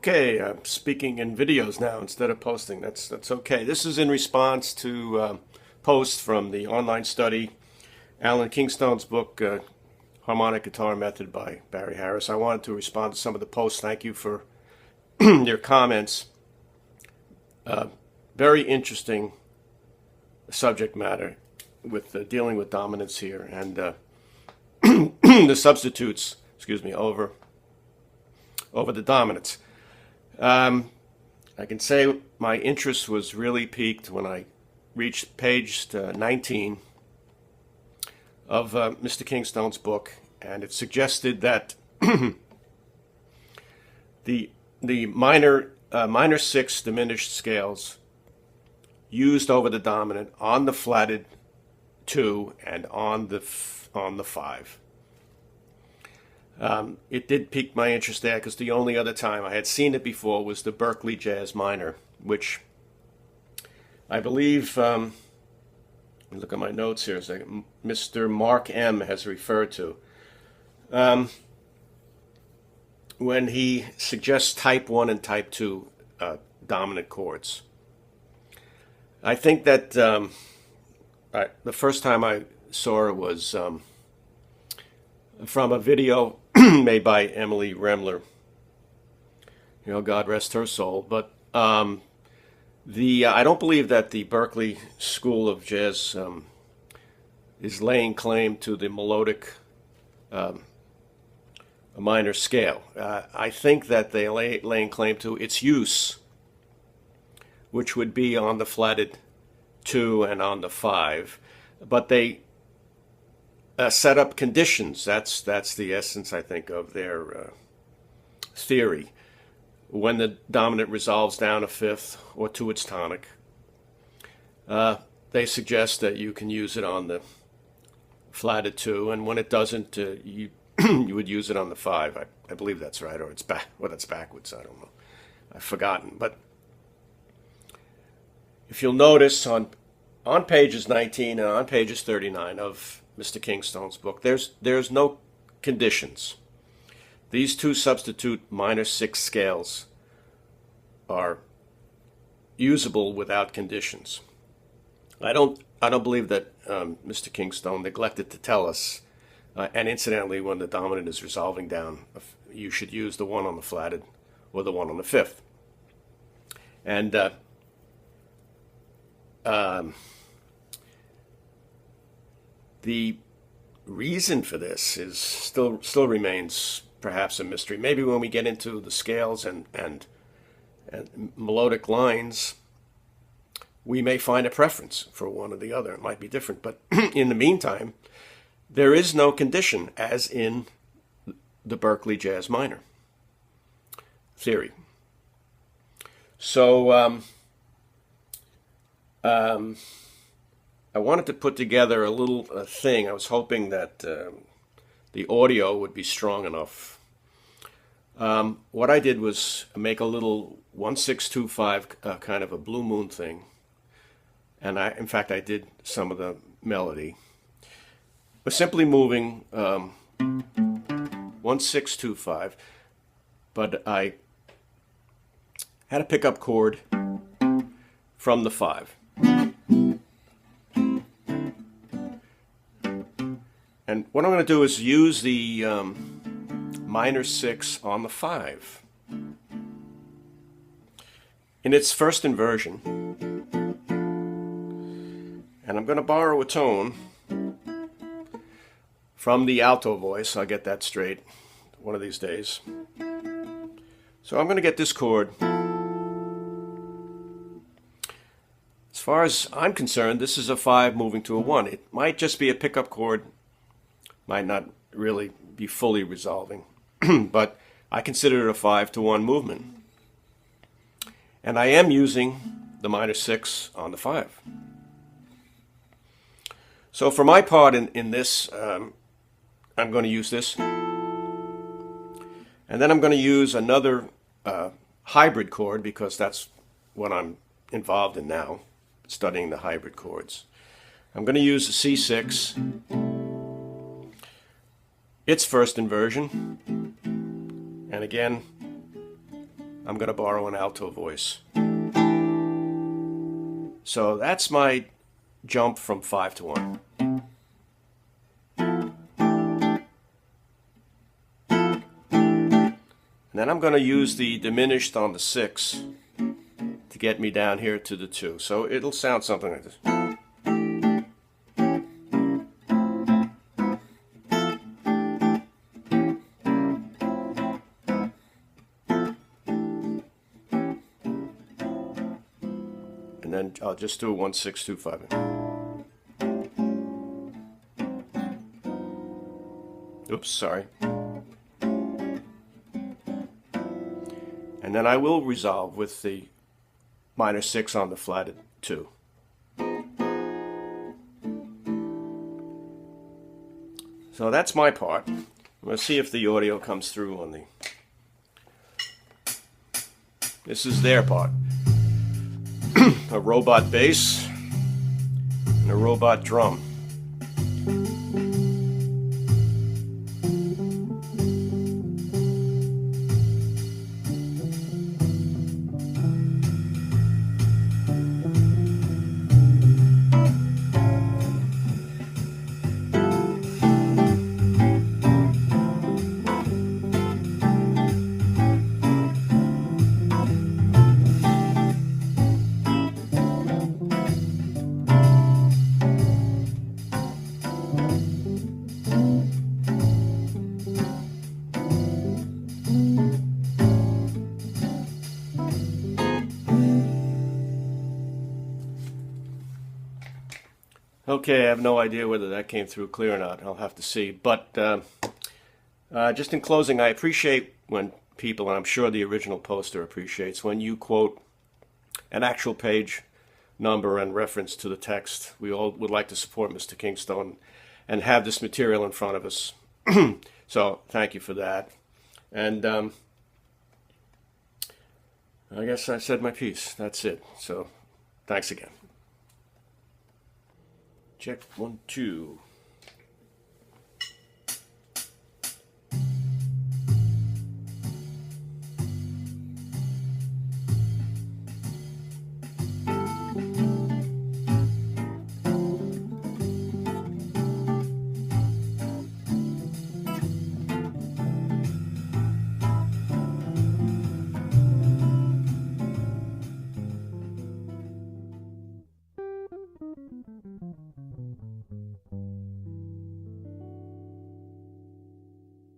Okay, I'm speaking in videos now instead of posting. That's okay. This is in response to posts from the online study, Alan Kingstone's book, Harmonic Guitar Method by Barry Harris. I wanted to respond to some of the posts. Thank you for your comments. Very interesting subject matter with dealing with dominance here and the substitutes, over the dominants. I can say my interest was really piqued when I reached page 19 of Mr. Kingstone's book, and it suggested that the minor six diminished scales used over the dominant on the flatted 2 and on the 5. It did pique my interest there because the only other time I had seen it before was the Berkeley Jazz Minor, which I believe, look at my notes here, Mr. Mark M. has referred to when he suggests type 1 and type 2 dominant chords. I think that the first time I saw it was from a video made by Emily Remler. God rest her soul. But I don't believe that the Berkeley School of Jazz is laying claim to the melodic minor scale. I think that they laying claim to its use, which would be on the flatted 2 and on the 5. But they set up conditions. That's the essence, I think, of their theory. When the dominant resolves down a fifth or to its tonic, they suggest that you can use it on the flatted 2, and when it doesn't, you would use it on the 5. I believe that's right, or it's back. Well, that's backwards. I don't know. I've forgotten. But if you'll notice on pages 19 and on pages 39 of Mr. Kingstone's book, there's no conditions. These two substitute minor 6 scales are usable without conditions. I don't believe that Mr. Kingstone neglected to tell us. And incidentally, when the dominant is resolving down, you should use the one on the flatted or the one on the 5th. And the reason for this is still remains perhaps a mystery. Maybe when we get into the scales and melodic lines, we may find a preference for one or the other. It might be different, but in the meantime, there is no condition as in the Berkeley Jazz Minor theory. So I wanted to put together a little thing. I was hoping that the audio would be strong enough. What I did was make a little 1-6-2-5 kind of a blue moon thing. And in fact, I did some of the melody. But simply moving 1-6-2-5. But I had a pickup chord from the 5. And what I'm going to do is use the minor 6 on the 5 in its first inversion. And I'm going to borrow a tone from the alto voice. I'll get that straight one of these days. So I'm going to get this chord. It's far as I'm concerned, this is a 5 moving to a 1. It might just be a pickup chord, might not really be fully resolving, but I consider it a 5 to 1 movement. And I am using the minor 6 on the 5. So for my part in this, I'm going to use this. And then I'm going to use another hybrid chord, because that's what I'm involved in now, studying the hybrid chords. I'm going to use the C6, its first inversion, and again, I'm going to borrow an alto voice. So that's my jump from 5 to 1. And then I'm going to use the diminished on the 6 to get me down here to the 2. So it'll sound something like this. And then I'll just do a 1, 6, 2, 5. Oops, sorry. And then I will resolve with the minor 6 on the flatted 2. So that's my part. I'm going to see if the audio comes through on the... This is their part. A robot bass and a robot drum. Okay, I have no idea whether that came through clear or not. I'll have to see. But just in closing, I appreciate when people, and I'm sure the original poster appreciates, when you quote an actual page number and reference to the text. We all would like to support Mr. Kingstone and have this material in front of us. So thank you for that. And I guess I said my piece. That's it. So thanks again. Check 1, 2.